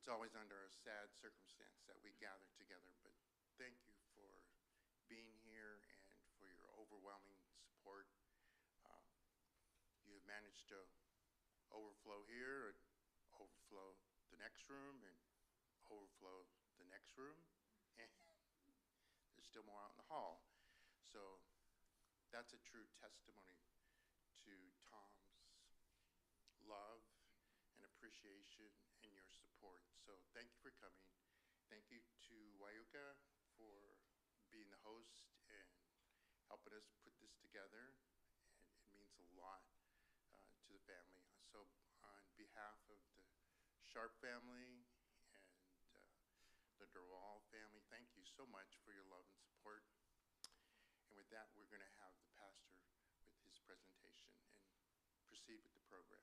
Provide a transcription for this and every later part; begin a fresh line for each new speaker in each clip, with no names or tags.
always under a sad circumstance that we gather together, but thank you for being here and for your overwhelming support. Uh, you have managed to overflow here, and overflow the next room, and overflow the next room, and there's still more out in the hall. So that's a true testimony to Tom's love and appreciation and your support. So thank you for coming. Thank you to Wyuka for being the host and helping us put this together. And it means a lot to the family. So on behalf of the Sharp family and the Durwal family, thank you so much for your love and support. And with that, we're going to have the pastor with his presentation and proceed with the program.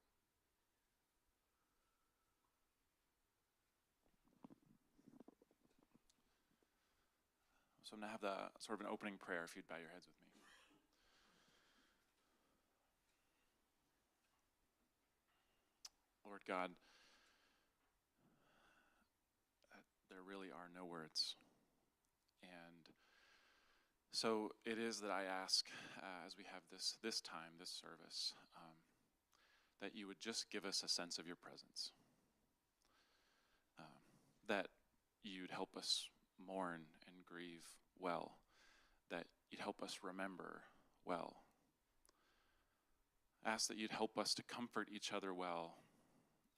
So I'm going to have the sort of an opening prayer if you'd bow your heads with me. Lord God, there really are no words. And so it is that I ask, as we have this service, that you would just give us a sense of your presence. That you'd help us mourn and grieve well. That you'd help us remember well. Ask that you'd help us to comfort each other well.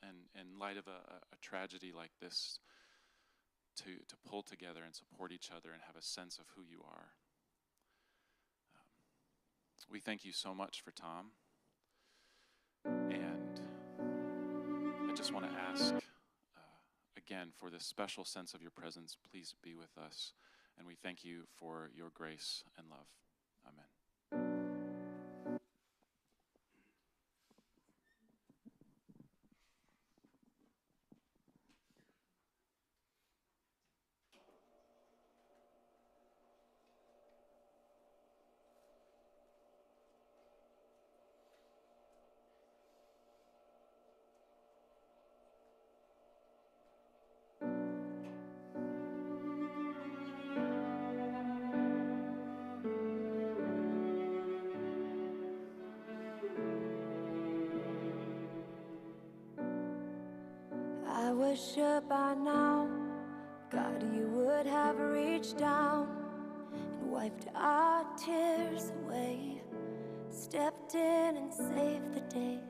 And in light of a tragedy like this, to pull together and support each other and have a sense of who you are. We thank you so much for Tom. And I just want to ask again for this special sense of your presence. Please be with us. And we thank you for your grace and love. Amen.
I was sure by now, God, you would have reached down and wiped our tears away, stepped in and saved the day.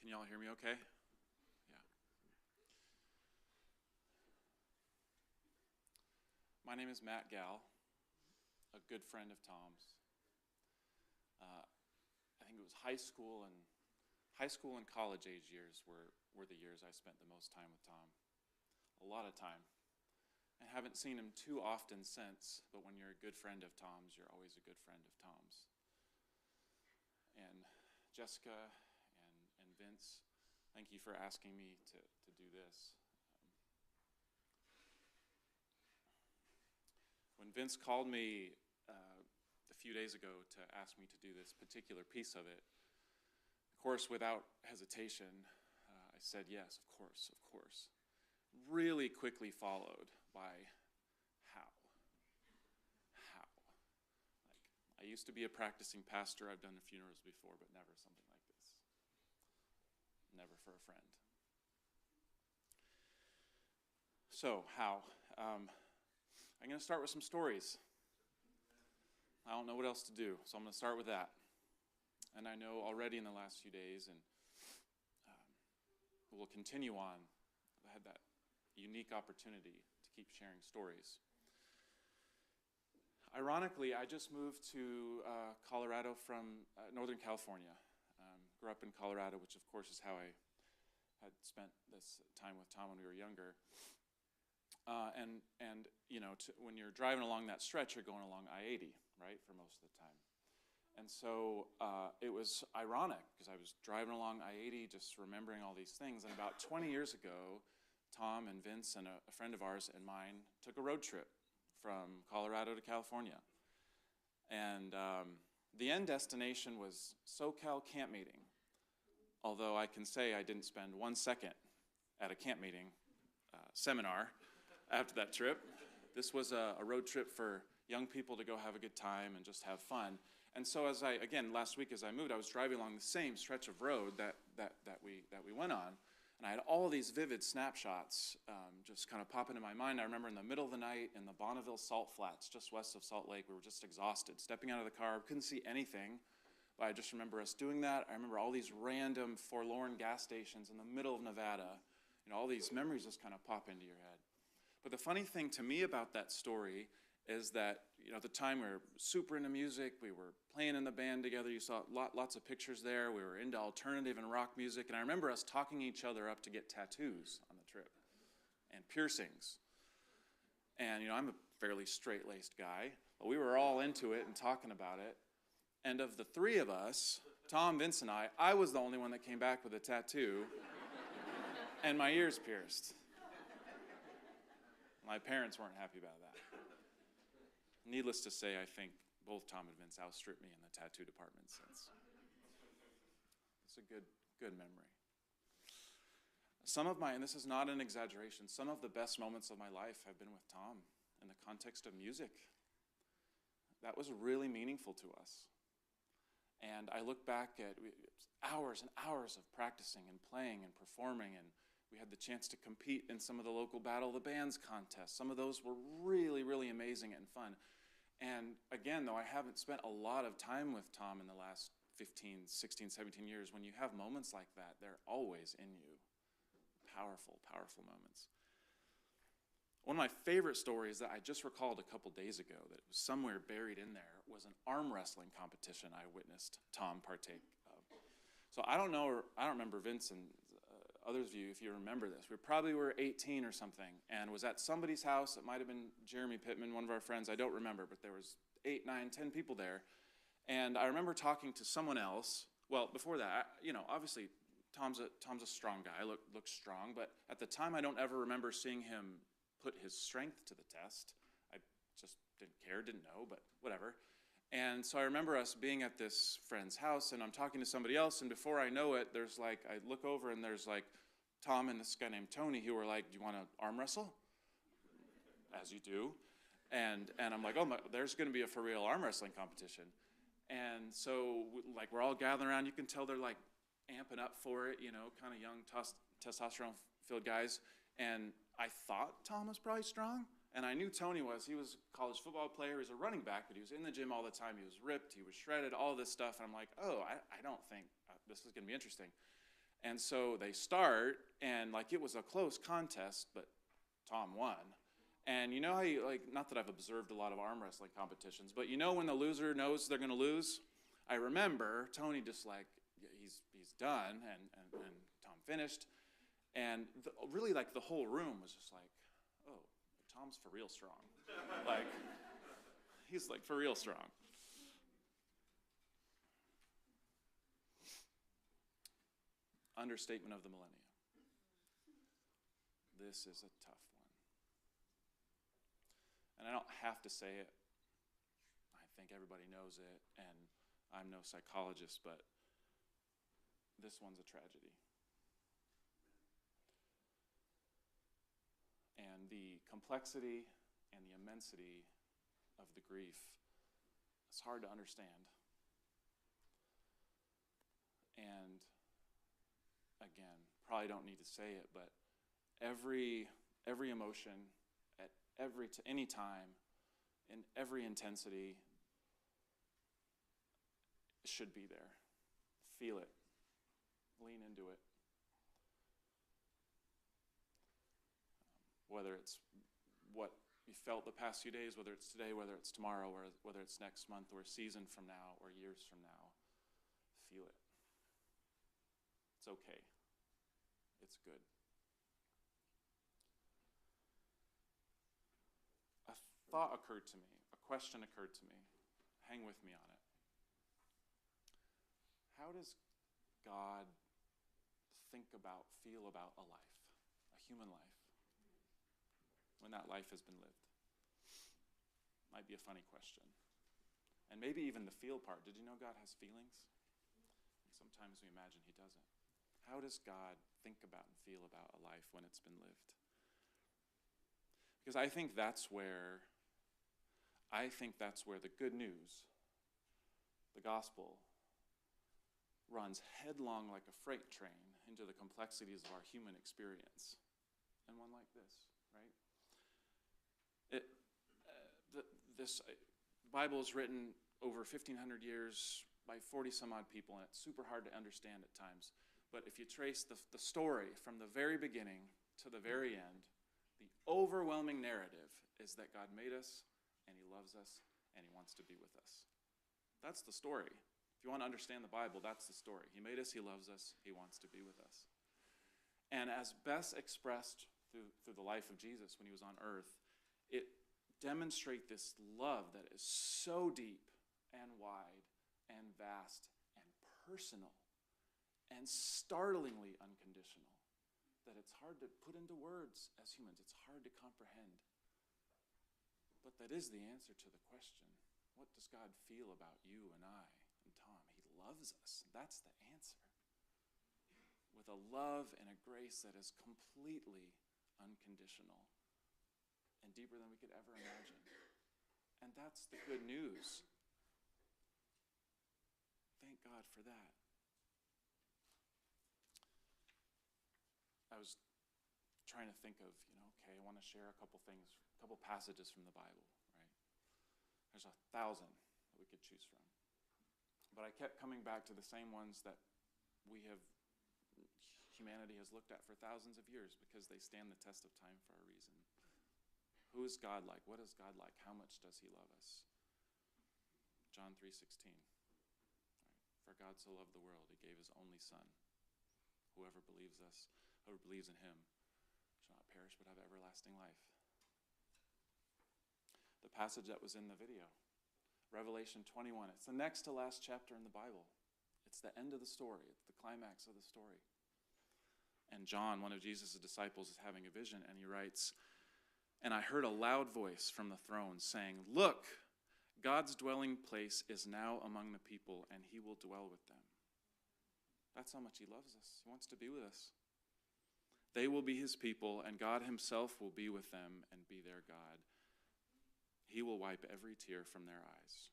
Can y'all hear me okay? Yeah. My name is Matt Gall, a good friend of Tom's. I think it was high school and college age years were the years I spent the most time with Tom. A lot of time. And haven't seen him too often since, but when you're a good friend of Tom's, you're always a good friend of Tom's. And Jessica and Vince, thank you for asking me to do this. When Vince called me a few days ago to ask me to do this particular piece of it, of course, without hesitation, I said yes, of course, of course. Really quickly followed by how? How? Like, I used to be a practicing pastor. I've done funerals before, but never something like this. Never for a friend. So, how? I'm going to start with some stories. I don't know what else to do, so I'm going to start with that. And I know already in the last few days, and we'll continue on, I had that unique opportunity to keep sharing stories. Ironically, I just moved to Colorado from Northern California. Grew up in Colorado, which of course is how I had spent this time with Tom when we were younger. And you know, when you're driving along that stretch, you're going along I-80, right, for most of the time. And so it was ironic because I was driving along I-80 just remembering all these things. And about 20 years ago, Tom and Vince and a friend of ours and mine took a road trip from Colorado to California. And the end destination was SoCal camp meeting, although I can say I didn't spend 1 second at a camp meeting seminar after that trip. This was a road trip for young people to go have a good time and just have fun. And so again, last week as I moved, I was driving along the same stretch of road that we went on. And I had all these vivid snapshots just kind of pop into my mind. I remember in the middle of the night in the Bonneville Salt Flats, just west of Salt Lake, we were just exhausted, stepping out of the car, couldn't see anything. But I just remember us doing that. I remember all these random forlorn gas stations in the middle of Nevada. You know, all these memories just kind of pop into your head. But the funny thing to me about that story is that, you know, at the time we were super into music. We were playing in the band together. You saw lots of pictures there. We were into alternative and rock music. And I remember us talking each other up to get tattoos on the trip and piercings. And, you know, I'm a fairly straight-laced guy, but we were all into it and talking about it. And of the three of us, Tom, Vince, and I was the only one that came back with a tattoo and my ears pierced. My parents weren't happy about that. Needless to say, I think both Tom and Vince outstripped me in the tattoo department since. It's a good memory. And this is not an exaggeration, some of the best moments of my life have been with Tom in the context of music. That was really meaningful to us. And I look back at hours and hours of practicing and playing and performing, and we had the chance to compete in some of the local Battle of the Bands contests. Some of those were really, really amazing and fun. And again, though, I haven't spent a lot of time with Tom in the last 15, 16, 17 years. When you have moments like that, they're always in you. Powerful, powerful moments. One of my favorite stories that I just recalled a couple days ago that was somewhere buried in there was an arm wrestling competition I witnessed Tom partake of. So I don't remember Vince and others of you, if you remember this. We probably were 18 or something and was at somebody's house. It might have been Jeremy Pittman, one of our friends. I don't remember, but there was 8, 9, 10 people there. And I remember talking to someone else. Well, before that, you know, obviously Tom's a strong guy, looks strong, but at the time I don't ever remember seeing him put his strength to the test. I just didn't care, didn't know, but whatever. And so I remember us being at this friend's house, and I'm talking to somebody else, and before I know it, there's like, I look over, and there's like Tom and this guy named Tony who were like, do you want to arm wrestle? As you do. And I'm like, oh, there's going to be a for real arm wrestling competition. And so, like, we're all gathering around. You can tell they're, like, amping up for it, you know, kind of young testosterone-filled guys. And I thought Tom was probably strong. And I knew Tony was. He was a college football player. He was a running back, but he was in the gym all the time. He was ripped. He was shredded, all this stuff. And I'm like, oh, I don't think this is going to be interesting. And so they start, and like it was a close contest, but Tom won. And you know how you, like, not that I've observed a lot of arm wrestling competitions, but you know when the loser knows they're going to lose? I remember Tony just like, he's done, and Tom finished. And really, like, the whole room was just like, oh, Tom's for real strong. Like, he's like for real strong. Understatement of the millennium. This is a tough one. And I don't have to say it. I think everybody knows it, and I'm no psychologist, but this one's a tragedy. And the complexity and the immensity of the grief, it's hard to understand. And again, probably don't need to say it, but every emotion at any time, in every intensity, should be there. Feel it. Lean into it. Whether it's what you felt the past few days, whether it's today, whether it's tomorrow, or whether it's next month, or a season from now, or years from now, feel it. It's okay. It's good. A thought occurred to me, a question occurred to me. Hang with me on it. How does God feel about a life, a human life, when that life has been lived? Might be a funny question. And maybe even the feel part. Did you know God has feelings? And sometimes we imagine he doesn't. How does God think about and feel about a life when it's been lived? Because I think that's where the good news, the gospel, runs headlong like a freight train into the complexities of our human experience. And one like this, right? This Bible is written over 1,500 years by 40 some odd people, and it's super hard to understand at times. But if you trace the story from the very beginning to the very end, the overwhelming narrative is that God made us, and he loves us, and he wants to be with us. That's the story. If you want to understand the Bible, that's the story. He made us, he loves us, he wants to be with us. And as best expressed through the life of Jesus when he was on earth, it demonstrates this love that is so deep and wide and vast and personal and startlingly unconditional that it's hard to put into words as humans. It's hard to comprehend. But that is the answer to the question, what does God feel about you and I and Tom? He loves us. That's the answer. With a love and a grace that is completely unconditional and deeper than we could ever imagine. And that's the good news. Thank God for that. I was trying to think of, okay, I want to share a couple things, a couple passages from the Bible, right? There's 1,000 that we could choose from. But I kept coming back to the same ones that humanity has looked at for thousands of years because they stand the test of time for a reason. Who is God like? What is God like? How much does he love us? John 3:16. Right? For God so loved the world, he gave his only son. Whoever believes in him shall not perish but have everlasting life. The passage that was in the video, Revelation 21. It's the next to last chapter in the Bible. It's the end of the story. It's the climax of the story. And John, one of Jesus' disciples, is having a vision, and he writes, "And I heard a loud voice from the throne saying, 'Look, God's dwelling place is now among the people, and he will dwell with them.'" That's how much he loves us. He wants to be with us. "They will be his people, and God himself will be with them and be their God. He will wipe every tear from their eyes.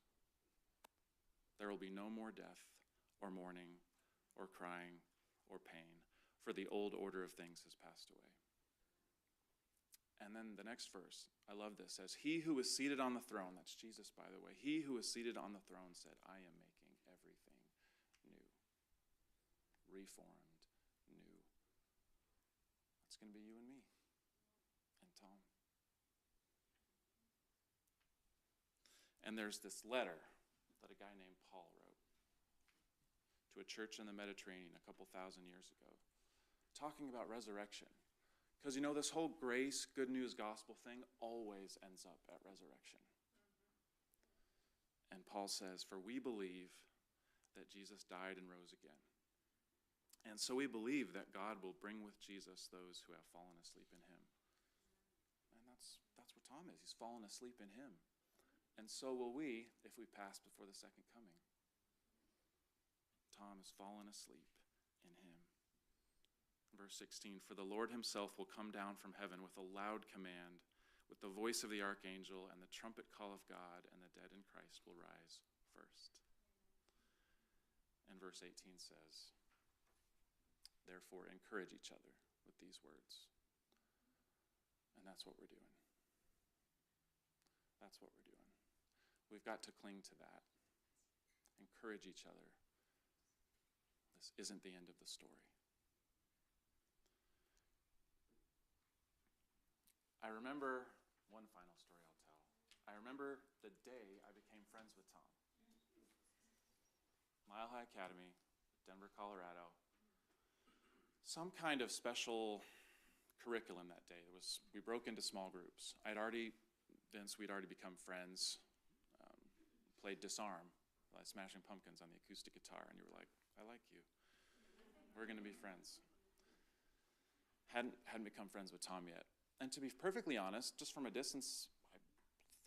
There will be no more death or mourning or crying or pain, for the old order of things has passed away." And then the next verse, I love this, says, "He who is seated on the throne," that's Jesus, by the way, "he who is seated on the throne said, 'I am making everything new, reformed, going to be you and me and Tom. And there's this letter that a guy named Paul wrote to a church in the Mediterranean a couple thousand years ago, talking about resurrection. Because this whole grace, good news, gospel thing always ends up at resurrection. And Paul says, for we believe that Jesus died and rose again. And so we believe that God will bring with Jesus those who have fallen asleep in him. And that's where Tom is. He's fallen asleep in him. And so will we if we pass before the second coming. Tom has fallen asleep in him. Verse 16, for the Lord himself will come down from heaven with a loud command, with the voice of the archangel and the trumpet call of God, and the dead in Christ will rise first. And verse 18 says, therefore encourage each other with these words. And that's what we're doing. That's what we're doing. We've got to cling to that. Encourage each other. This isn't the end of the story. I remember one final story I'll tell. I remember the day I became friends with Tom. Mile High Academy, Denver, Colorado. Some kind of special curriculum that day. We broke into small groups. Vince, we'd already become friends. Played Disarm, like Smashing Pumpkins on the acoustic guitar, and you were like, I like you. We're going to be friends. Hadn't become friends with Tom yet. And to be perfectly honest, just from a distance, I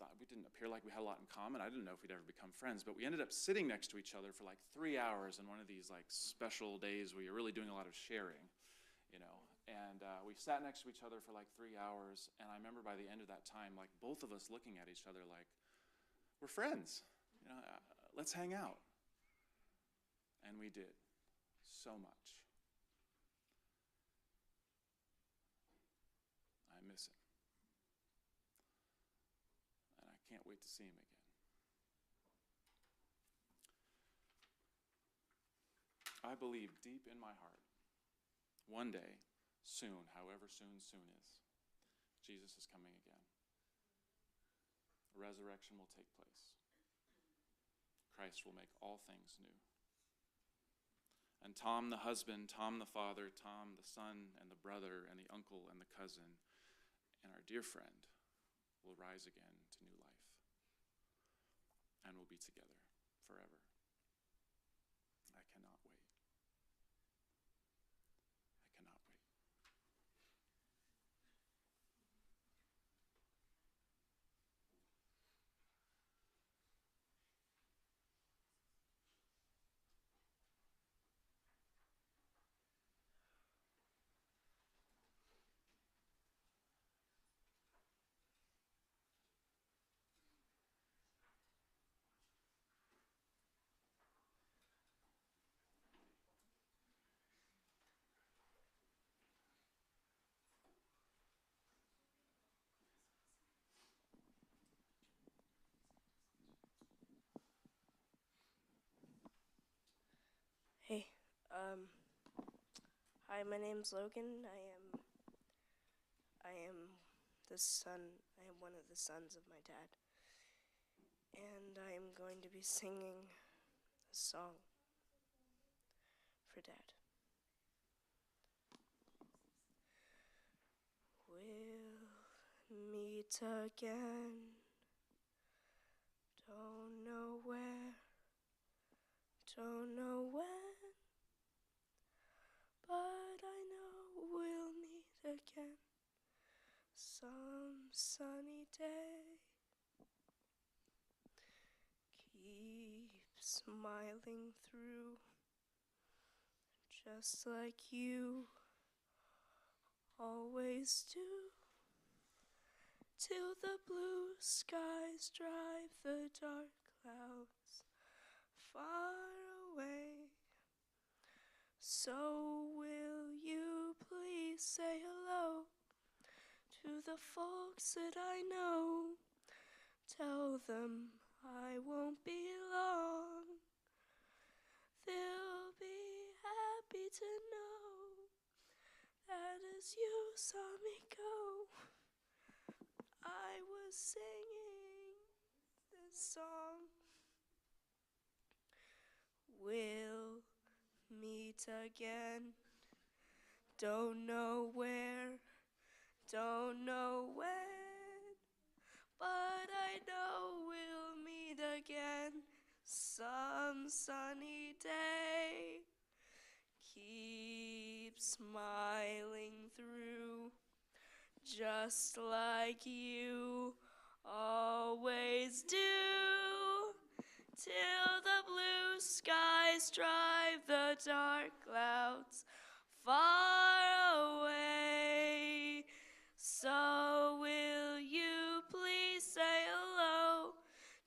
thought we didn't appear like we had a lot in common. I didn't know if we'd ever become friends, but we ended up sitting next to each other for like 3 hours on one of these like special days where you're really doing a lot of sharing, And we sat next to each other for like 3 hours, and I remember by the end of that time, like both of us looking at each other like, we're friends. Let's hang out. And we did so much. I miss him. And I can't wait to see him again. I believe deep in my heart, one day, soon, however soon is, Jesus is coming again. A resurrection will take place. Christ will make all things new. And Tom the husband, Tom the father, Tom the son and the brother and the uncle and the cousin and our dear friend will rise again to new life. And we'll be together forever. I cannot wait. I cannot wait.
Hey, hi, my name's Logan. I am one of the sons of my dad. And I am going to be singing a song for Dad. We'll meet again, don't know where, don't know when, but I know we'll meet again some sunny day. Keep smiling through, just like you always do, till the blue skies drive the dark clouds far away. So will you please say hello to the folks that I know? Tell them I won't be long. They'll be happy to know that as you again. Don't know where, don't know when, but I know we'll meet again some sunny day. Keep smiling through, just like you always do, till the blue skies drive the dark clouds far away. So will you please say hello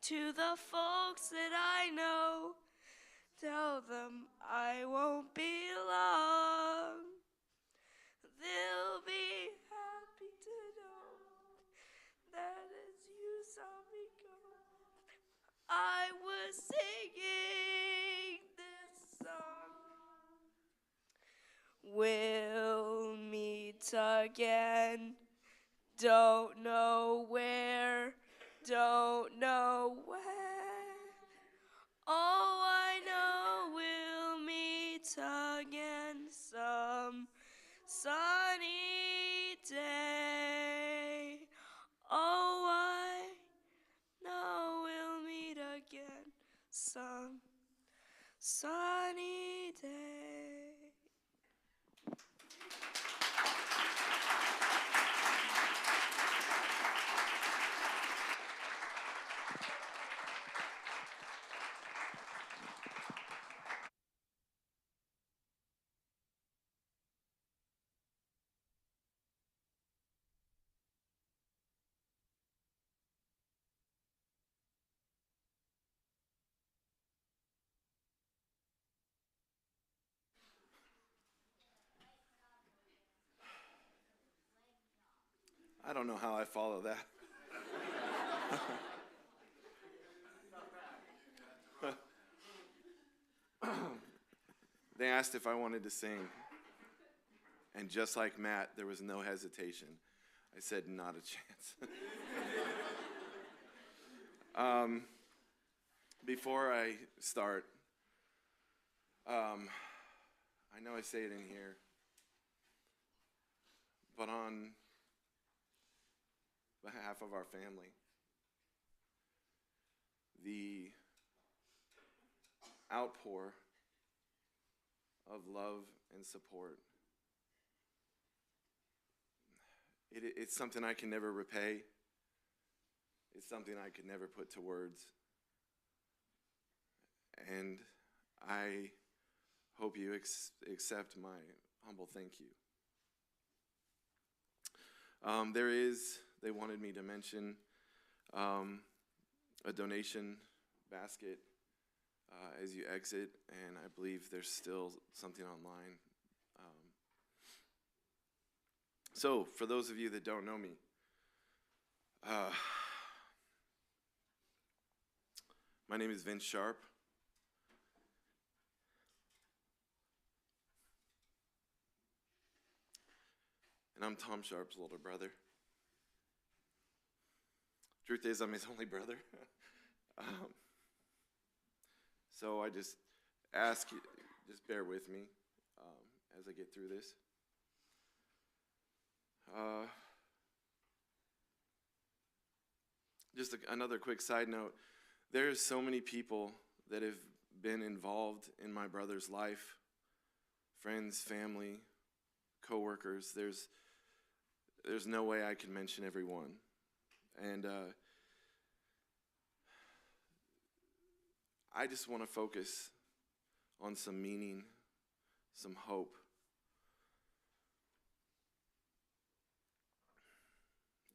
to the folks that I know? Tell them I won't be long. They'll be happy to know that as you saw me go, I was singing this song. We'll meet again. Don't know where, don't know when. Oh, I know we'll meet again some sunny day. Oh, I know we'll meet again some sunny day.
I don't know how I follow that. They asked if I wanted to sing, and just like Matt, there was no hesitation. I said, not a chance. Before I start, I know I say it in here, but on behalf of our family, the outpour of love and support, it's something I can never repay. It's something I could never put to words. And I hope you accept my humble thank you. They wanted me to mention a donation basket as you exit, and I believe there's still something online. So, for those of you that don't know me, my name is Vince Sharp. And I'm Tom Sharp's older brother. Truth is, I'm his only brother. So I just ask you, just bear with me as I get through this. Just another quick side note. There's so many people that have been involved in my brother's life. Friends, family, co-workers. There's no way I can mention everyone. And I just want to focus on some meaning, some hope.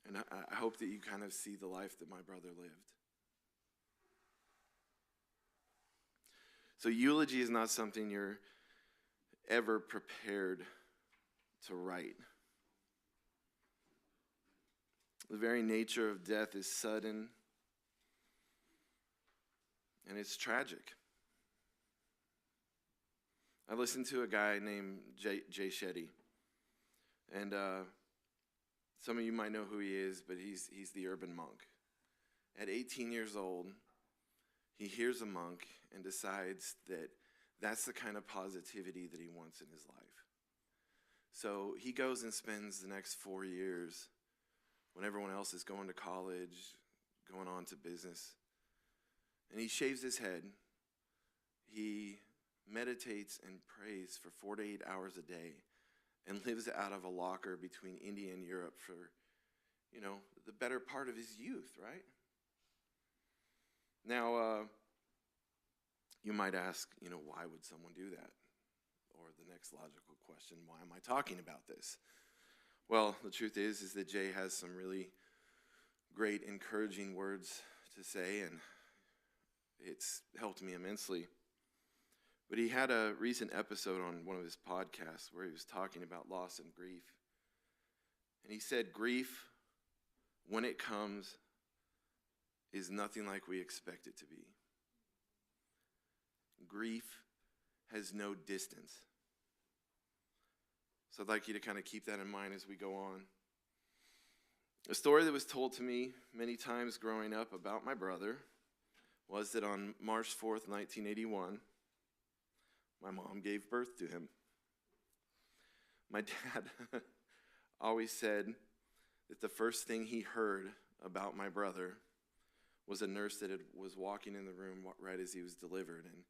And I hope that you kind of see the life that my brother lived. So eulogy is not something you're ever prepared to write. The very nature of death is sudden, and it's tragic. I listened to a guy named Jay Shetty, and some of you might know who he is, but he's the urban monk. At 18 years old, he hears a monk and decides that That's the kind of positivity that he wants in his life. So he goes and spends the next 4 years when everyone else is going to college, going on to business. And he shaves his head. He meditates and prays for 4 to 8 hours a day and lives out of a locker between India and Europe for, the better part of his youth, right? Now, you might ask, why would someone do that? Or the next logical question, why am I talking about this? Well, the truth is that Jay has some really great encouraging words to say, and it's helped me immensely. But he had a recent episode on one of his podcasts where he was talking about loss and grief. And he said, grief, when it comes, is nothing like we expect it to be. Grief has no distance. So I'd like you to kind of keep that in mind as we go on. A story that was told to me many times growing up about my brother was that on March 4th, 1981, my mom gave birth to him. My dad always said that the first thing he heard about my brother was a nurse that was walking in the room right as he was delivered, and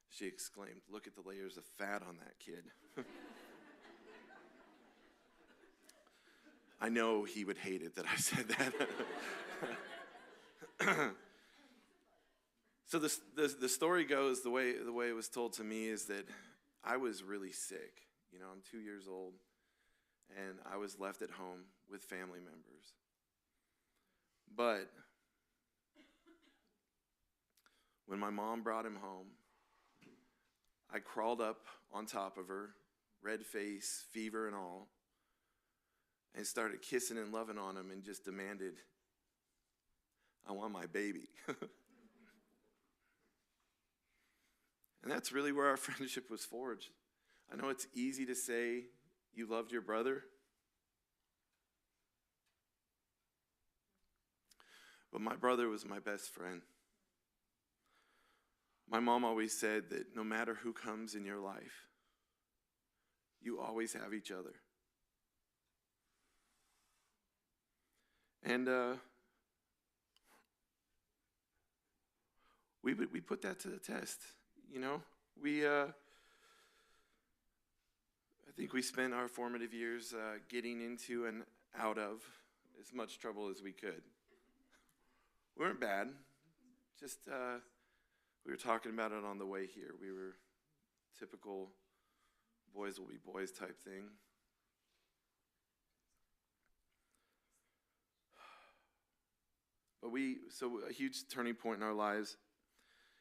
she exclaimed, "Look at the layers of fat on that kid." I know he would hate it that I said that. So the story goes, the way it was told to me is that I was really sick. I'm 2 years old, and I was left at home with family members. But when my mom brought him home, I crawled up on top of her, red face, fever and all, and started kissing and loving on him and just demanded, "I want my baby." And that's really where our friendship was forged. I know it's easy to say you loved your brother, but my brother was my best friend. My mom always said that no matter who comes in your life, you always have each other. And we put that to the test. I think we spent our formative years getting into and out of as much trouble as we could. We weren't bad, just we were talking about it on the way here. We were typical boys will be boys type thing. But so a huge turning point in our lives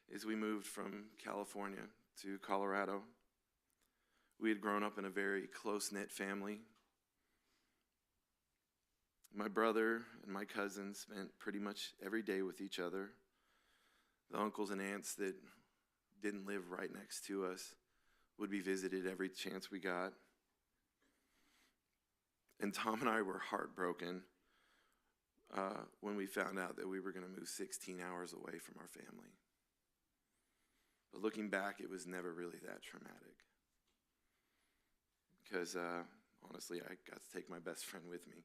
is we moved from California to Colorado. We had grown up in a very close-knit family. My brother and my cousins spent pretty much every day with each other. The uncles and aunts that didn't live right next to us would be visited every chance we got. And Tom and I were heartbroken when we found out that we were going to move 16 hours away from our family. But looking back, it was never really that traumatic. Because honestly, I got to take my best friend with me.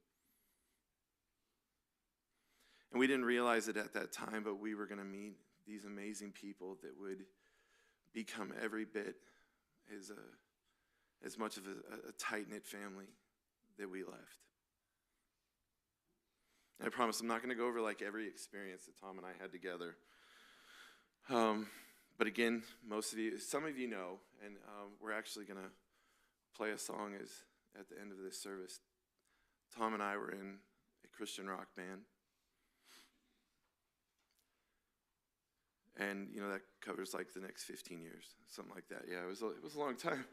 And we didn't realize it at that time, but we were going to meet these amazing people that would become every bit as much of a tight-knit family that we left. And I promise I'm not going to go over like every experience that Tom and I had together. But again, some of you know, and we're actually going to play a song at the end of this service. Tom and I were in a Christian rock band. And, that covers like the next 15 years, something like that. Yeah, it was a long time.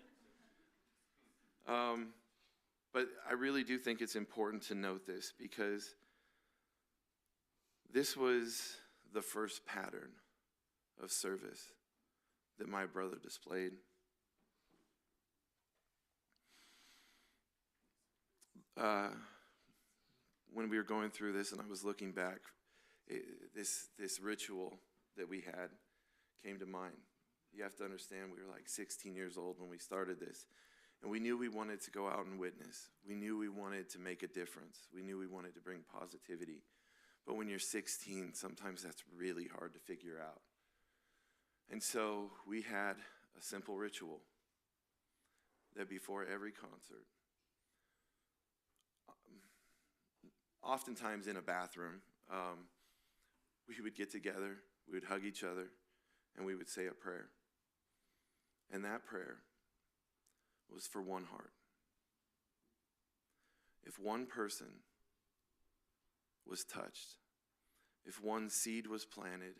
But I really do think it's important to note this because this was the first pattern of service that my brother displayed. When we were going through this and I was looking back, this ritual that we had came to mind. You have to understand, we were like 16 years old when we started this. And we knew we wanted to go out and witness. We knew we wanted to make a difference. We knew we wanted to bring positivity. But when you're 16, sometimes that's really hard to figure out. And so we had a simple ritual that before every concert, oftentimes in a bathroom, we would get together, we would hug each other, and we would say a prayer. And that prayer was for one heart. If one person was touched, if one seed was planted,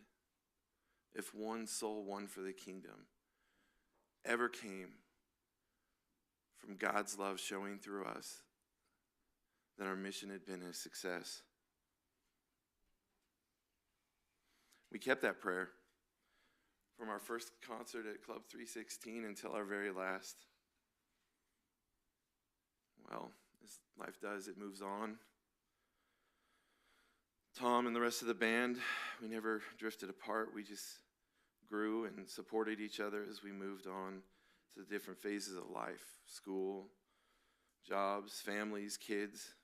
if one soul won for the kingdom ever came from God's love showing through us, then our mission had been a success. We kept that prayer from our first concert at Club 316 until our very last. Well, as life does, it moves on. Tom and the rest of the band, we never drifted apart. We just grew and supported each other as we moved on to the different phases of life: school, jobs, families, kids.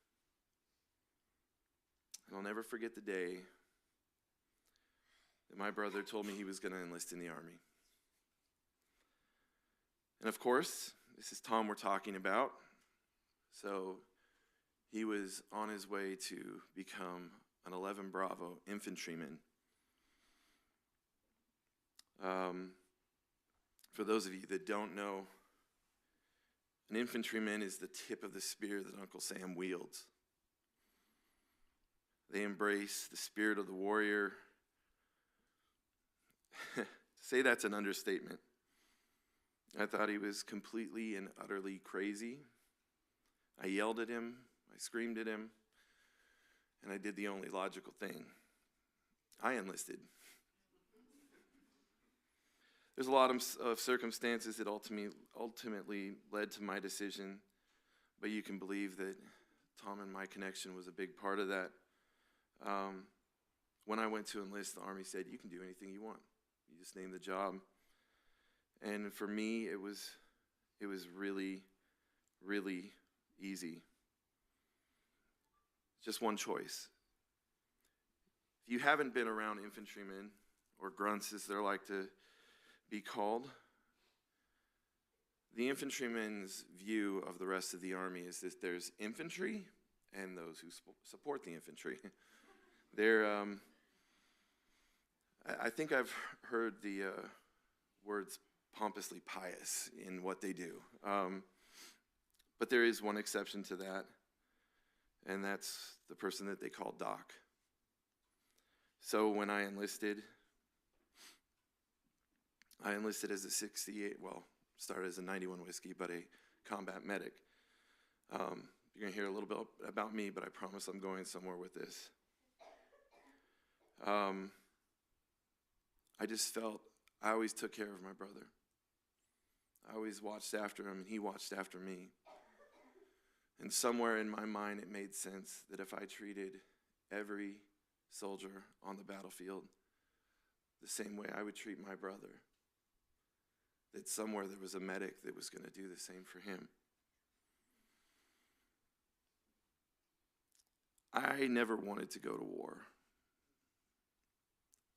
And I'll never forget the day that my brother told me he was going to enlist in the Army. And of course, this is Tom we're talking about. So he was on his way to become an 11 Bravo infantryman. For those of you that don't know, an infantryman is the tip of the spear that Uncle Sam wields. They embrace the spirit of the warrior. To say that's an understatement. I thought he was completely and utterly crazy. I yelled at him, I screamed at him, and I did the only logical thing. I enlisted. There's a lot of circumstances that ultimately led to my decision, but you can believe that Tom and my connection was a big part of that. When I went to enlist, the Army said, you can do anything you want. You just name the job. And for me, it was really, really easy. Just one choice. If you haven't been around infantrymen, or grunts as they're like to be called, the infantryman's view of the rest of the Army is that there's infantry and those who support the infantry. I think I've heard the words pompously pious in what they do. But there is one exception to that, and that's the person that they call Doc. So when I enlisted as a 68, started as a 91 whiskey, but a combat medic. You're going to hear a little bit about me, but I promise I'm going somewhere with this. I just felt I always took care of my brother. I always watched after him, and he watched after me. And somewhere in my mind, it made sense that if I treated every soldier on the battlefield the same way I would treat my brother, that somewhere there was a medic that was going to do the same for him. I never wanted to go to war.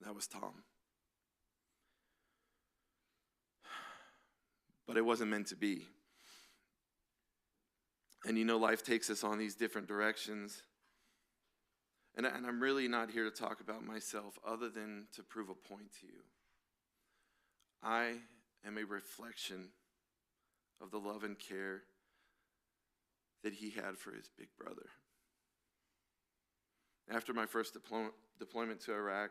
That was Tom. But it wasn't meant to be. And you know, life takes us on these different directions. And I'm really not here to talk about myself other than to prove a point to you. I am a reflection of the love and care that he had for his big brother. After my first deployment to Iraq,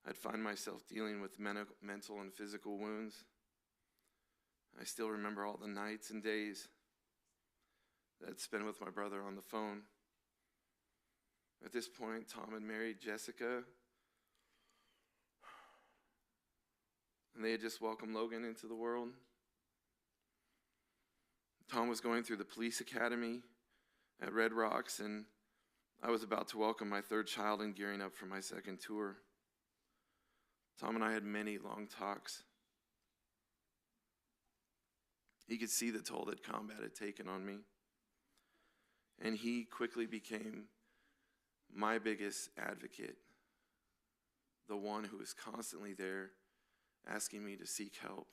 I'd find myself dealing with mental and physical wounds. I still remember all the nights and days that I'd spent with my brother on the phone. At this point, Tom had married Jessica, and they had just welcomed Logan into the world. Tom was going through the police academy at Red Rocks, and I was about to welcome my third child and gearing up for my second tour. Tom and I had many long talks. He could see the toll that combat had taken on me. And he quickly became my biggest advocate, the one who was constantly there asking me to seek help.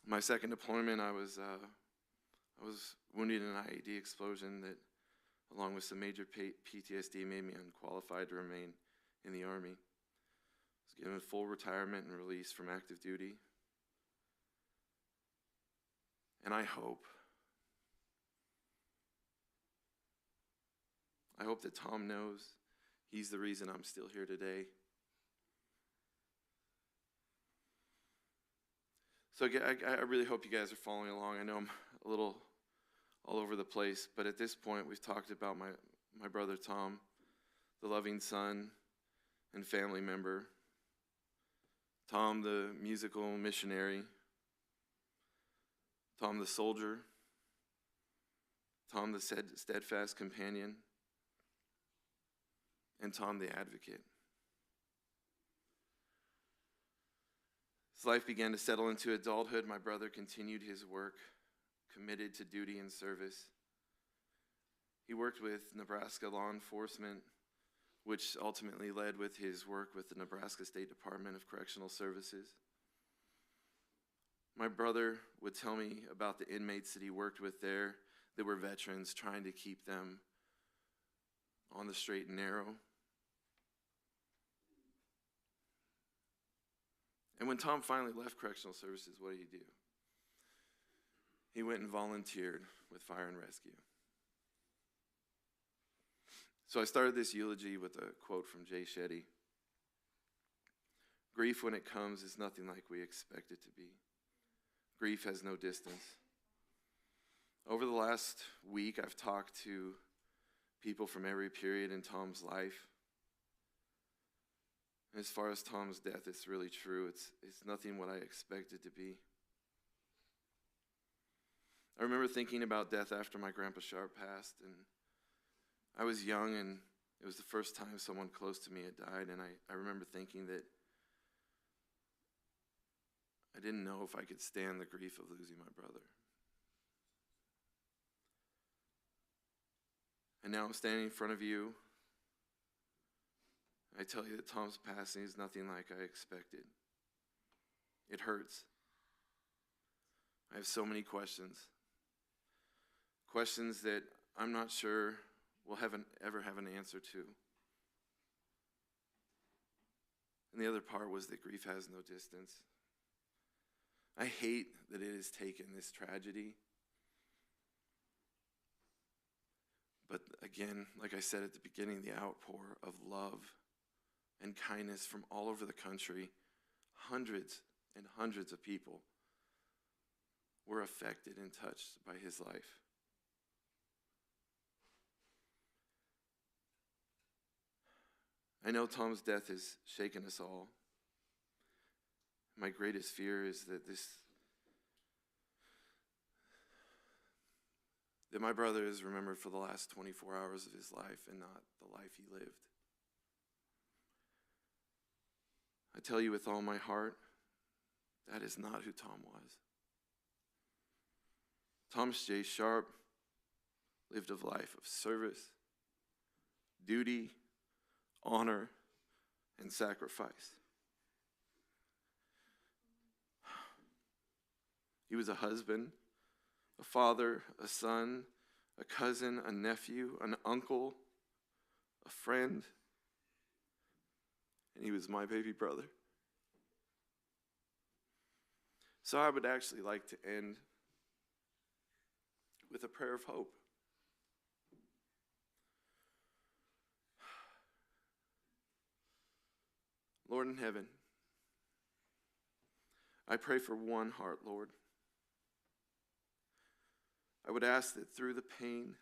My second deployment, I was wounded in an IED explosion that, along with some major PTSD, made me unqualified to remain in the Army. I was given full retirement and release from active duty. And I hope that Tom knows he's the reason I'm still here today. So I really hope you guys are following along. I know I'm a little all over the place, but at this point we've talked about my brother Tom, the loving son and family member. Tom, the musical missionary. Tom, the soldier. Tom, the steadfast companion. And Tom, the advocate. As life began to settle into adulthood, my brother continued his work, committed to duty and service. He worked with Nebraska law enforcement, which ultimately led with his work with the Nebraska State Department of Correctional Services. My brother would tell me about the inmates that he worked with there that were veterans, trying to keep them on the straight and narrow. And when Tom finally left Correctional Services, what did he do? He went and volunteered with Fire and Rescue. So I started this eulogy with a quote from Jay Shetty. Grief, when it comes, is nothing like we expect it to be. Grief has no distance. Over the last week, I've talked to people from every period in Tom's life. And as far as Tom's death, it's really true. It's nothing what I expected to be. I remember thinking about death after my Grandpa Sharp passed, and I was young, and it was the first time someone close to me had died, and I remember thinking that I didn't know if I could stand the grief of losing my brother. And now I'm standing in front of you. I tell you that Tom's passing is nothing like I expected. It hurts. I have so many questions. Questions that I'm not sure we'll ever have an answer to. And the other part was that grief has no distance. I hate that it has taken this tragedy. But again, like I said at the beginning, the outpour of love and kindness from all over the country, hundreds and hundreds of people were affected and touched by his life. I know Tom's death has shaken us all. My greatest fear is that my brother is remembered for the last 24 hours of his life and not the life he lived. I tell you with all my heart, that is not who Tom was. Thomas J. Sharp lived a life of service, duty, honor, and sacrifice. He was a husband, a father, a son, a cousin, a nephew, an uncle, a friend, and he was my baby brother. So I would actually like to end with a prayer of hope. Lord in heaven, I pray for one heart, Lord. I would ask that through the pain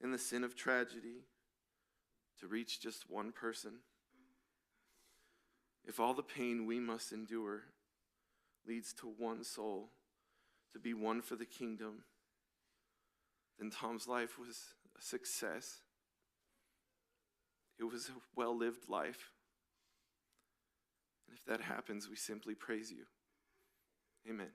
and the sin of tragedy to reach just one person. If all the pain we must endure leads to one soul, to be one for the kingdom, then Tom's life was a success. It was a well-lived life. And if that happens, we simply praise you. Amen.